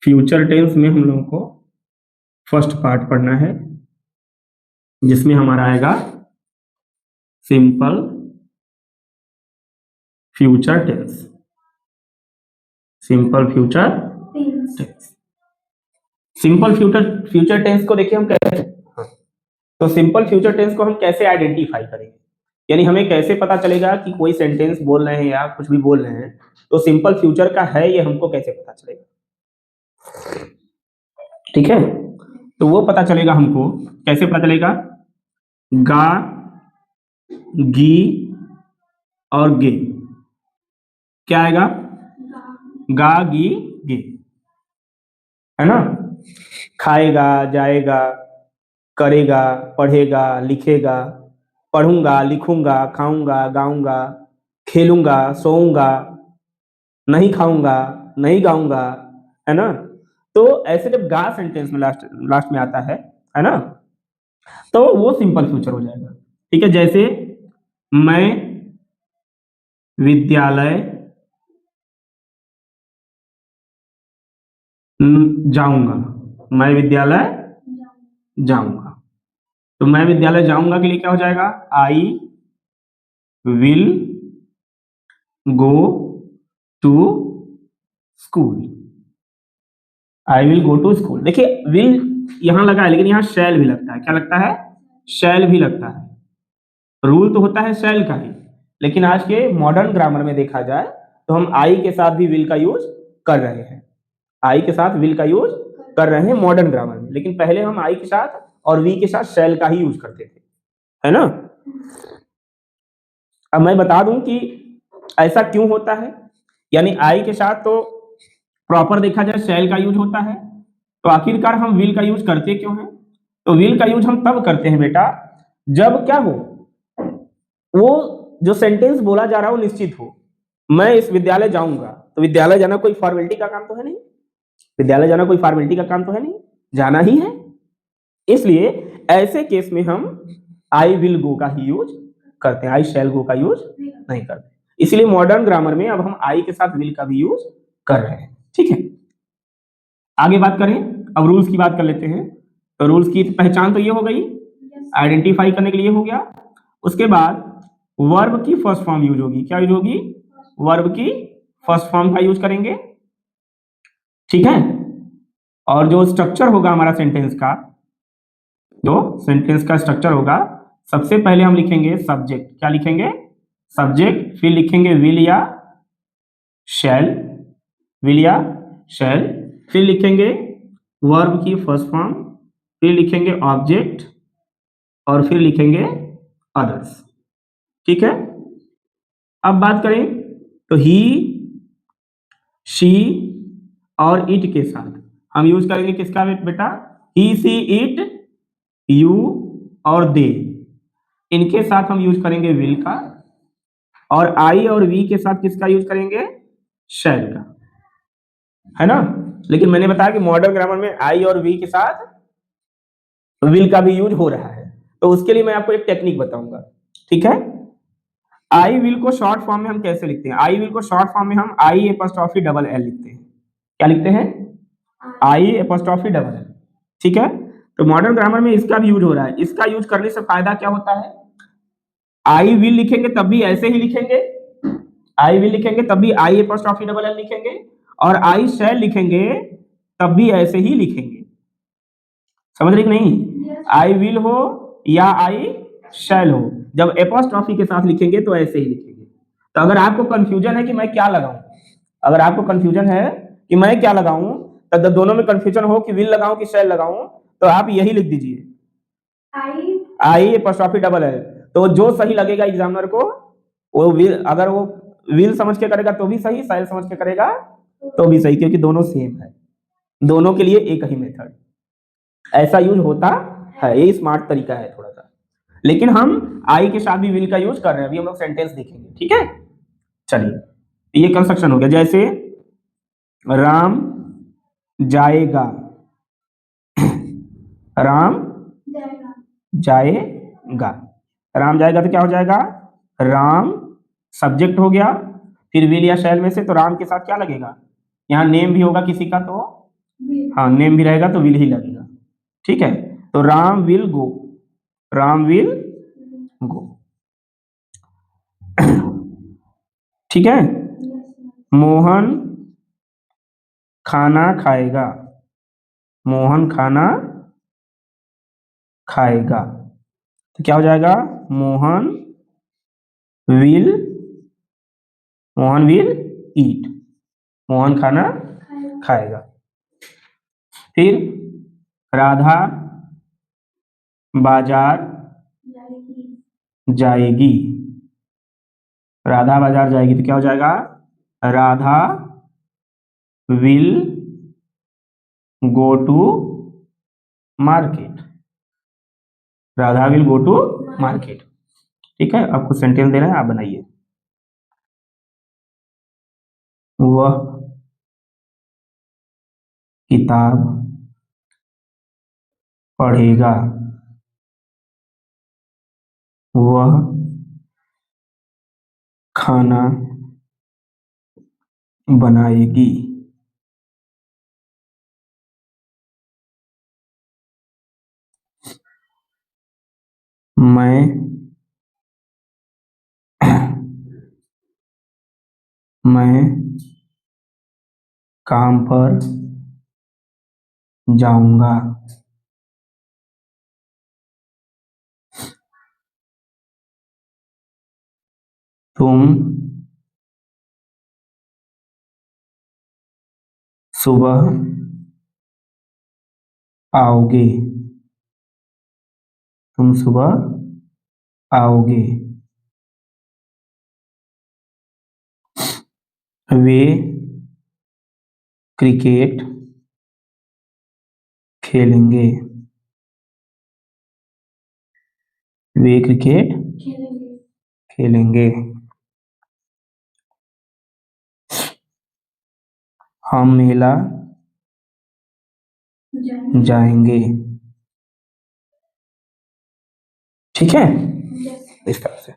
Future tense में हम लोगों को फर्स्ट पार्ट पढ़ना है, जिसमें हमारा आएगा simple future tense. Simple future tense. Simple future tense को देखिए हम कैसे, तो सिंपल फ्यूचर टेंस को हम कैसे आइडेंटिफाई करेंगे, यानी हमें कैसे पता चलेगा कि कोई सेंटेंस बोल रहे हैं या कुछ भी बोल रहे हैं तो सिंपल फ्यूचर का है ये हमको कैसे पता चलेगा। ठीक है, तो वो पता चलेगा हमको कैसे पता चलेगा, गा, गी और गे। क्या आएगा? गा, गी, गे, है ना। खाएगा, जाएगा, करेगा, पढ़ेगा, लिखेगा, पढ़ूंगा, लिखूंगा, खाऊंगा, गाऊंगा, खेलूंगा, सोऊंगा, नहीं खाऊंगा, नहीं गाऊंगा, है ना। तो ऐसे जब गा सेंटेंस में लास्ट में आता है ना, तो वो सिंपल फ्यूचर हो जाएगा। ठीक है, जैसे मैं विद्यालय जाऊंगा, मैं विद्यालय जाऊंगा, तो मैं विद्यालय जाऊंगा के लिए क्या हो जाएगा, I will go to school. I will go to school. देखिए विल यहां लगा है, लेकिन यहां शैल भी लगता है। क्या लगता है? शैल भी लगता है। रूल तो होता है शैल का ही, लेकिन आज के मॉडर्न ग्रामर में देखा जाए तो हम आई के साथ भी विल का यूज कर रहे हैं। आई के साथ विल का यूज कर रहे हैं मॉडर्न ग्रामर में, लेकिन पहले हम आई के साथ और वी के साथ शैल का ही यूज करते थे, है ना। अब मैं बता दूं कि ऐसा क्यों होता है, यानी आई के साथ तो प्रॉपर देखा जाए शैल का यूज होता है, तो आखिरकार हम विल का यूज करते क्यों हैं? तो विल का यूज हम तब करते हैं बेटा जब क्या हो, वो जो सेंटेंस बोला जा रहा हो निश्चित हो। मैं इस विद्यालय जाऊंगा, तो विद्यालय जाना कोई फॉर्मेलिटी का काम तो है नहीं, विद्यालय जाना कोई फॉर्मेलिटी का काम तो है नहीं, जाना ही है। इसलिए ऐसे केस में हम आई विल गो का ही यूज करते हैं, आई शैल गो का यूज नहीं करते। इसलिए मॉडर्न ग्रामर में अब हम आई के साथ विल का भी यूज कर रहे हैं। ठीक है, आगे बात करें, अब रूल्स की बात कर लेते हैं। तो रूल्स की पहचान तो ये हो गई, आइडेंटिफाई करने के लिए हो गया। उसके बाद वर्ब की फर्स्ट फॉर्म यूज होगी। क्या यूज होगी? वर्ब की फर्स्ट फॉर्म का यूज करेंगे। ठीक है, और जो स्ट्रक्चर होगा हमारा सेंटेंस का, जो सेंटेंस का स्ट्रक्चर होगा, सबसे पहले हम लिखेंगे सब्जेक्ट। क्या लिखेंगे? सब्जेक्ट। फिर लिखेंगे विल या शैल, विल या शैल। फिर लिखेंगे वर्ब की फर्स्ट फॉर्म, फिर लिखेंगे ऑब्जेक्ट, और फिर लिखेंगे अदर्स। ठीक है, अब बात करें तो ही, शी और इट के साथ हम यूज करेंगे किसका बेटा? ही, सी, इट, यू और दे। इनके साथ हम यूज करेंगे विल का, और आई और वी के साथ किसका यूज करेंगे? शैल का, है ना। लेकिन मैंने बताया कि मॉडर्न ग्रामर में आई और वी के साथ विल का भी यूज हो रहा है, तो उसके लिए मैं आपको एक टेक्निक बताऊंगा। ठीक है, आई विल को शॉर्ट फॉर्म में हम कैसे लिखते हैं? आई विल को शॉर्ट फॉर्म में हम आई एपोस्ट्रोफी डबल एल लिखते हैं। क्या लिखते हैं? आई एपोस्ट्रोफी डबल एल। ठीक है, तो मॉडर्न ग्रामर में इसका भी यूज हो रहा है। इसका यूज करने से फायदा क्या होता है? आई विल लिखेंगे तब भी ऐसे ही लिखेंगे, आई विल लिखेंगे तब भी आई एपोस्ट्रोफी डबल एल लिखेंगे, और आई शैल लिखेंगे तब भी ऐसे ही लिखेंगे। समझ रहे कि नहीं? आई विल हो या आई शैल हो, जब एपोस्ट्रोफी के साथ लिखेंगे तो ऐसे ही लिखेंगे। तो अगर आपको कंफ्यूजन है कि मैं क्या लगाऊं, अगर आपको कंफ्यूजन है कि मैं क्या लगाऊं, तो दोनों में कंफ्यूजन हो कि विल लगाऊं कि शैल लगाऊं, तो आप यही लिख दीजिए आई एपोस्ट्रोफी डबल एल। तो जो सही लगेगा एग्जामिनर को, वो विल, अगर वो विल समझ के करेगा तो भी सही, शैल समझ के करेगा तो भी सही, क्योंकि दोनों सेम है, दोनों के लिए एक ही मेथड। ऐसा यूज होता है, ये स्मार्ट तरीका है थोड़ा सा, लेकिन हम आई के साथ भी विल का यूज कर रहे हैं। अभी हम लोग सेंटेंस देखेंगे। ठीक है, चलिए ये कंस्ट्रक्शन हो गया। जैसे राम जाएगा, राम जाएगा, राम जाएगा तो क्या हो जाएगा? राम सब्जेक्ट हो गया, फिर विल या शैल में से तो राम के साथ क्या लगेगा? यहाँ नेम भी होगा किसी का, तो हाँ नेम भी रहेगा तो विल ही लगेगा, ठीक है। तो Ram will go, Ram will go, ठीक है। मोहन खाना खाएगा, मोहन खाना खाएगा, तो क्या हो जाएगा, Mohan will, Mohan will eat, Mohan खाना खाएगा। फिर राधा बाजार जाएगी, राधा बाजार जाएगी, तो क्या हो जाएगा, Radha will go to market, Radha will go to market, ठीक है। आपको सेंटेंस दे रहे हैं, आप बनाइए। वह किताब पढ़ेगा, वह खाना बनाएगी, मैं काम पर जाऊंगा, तुम सुबह आओगे, तुम सुबह आओगे, वे क्रिकेट खेलेंगे, वे क्रिकेट खेलेंगे, हम मेला जाएंगे, ठीक है। इस तरह से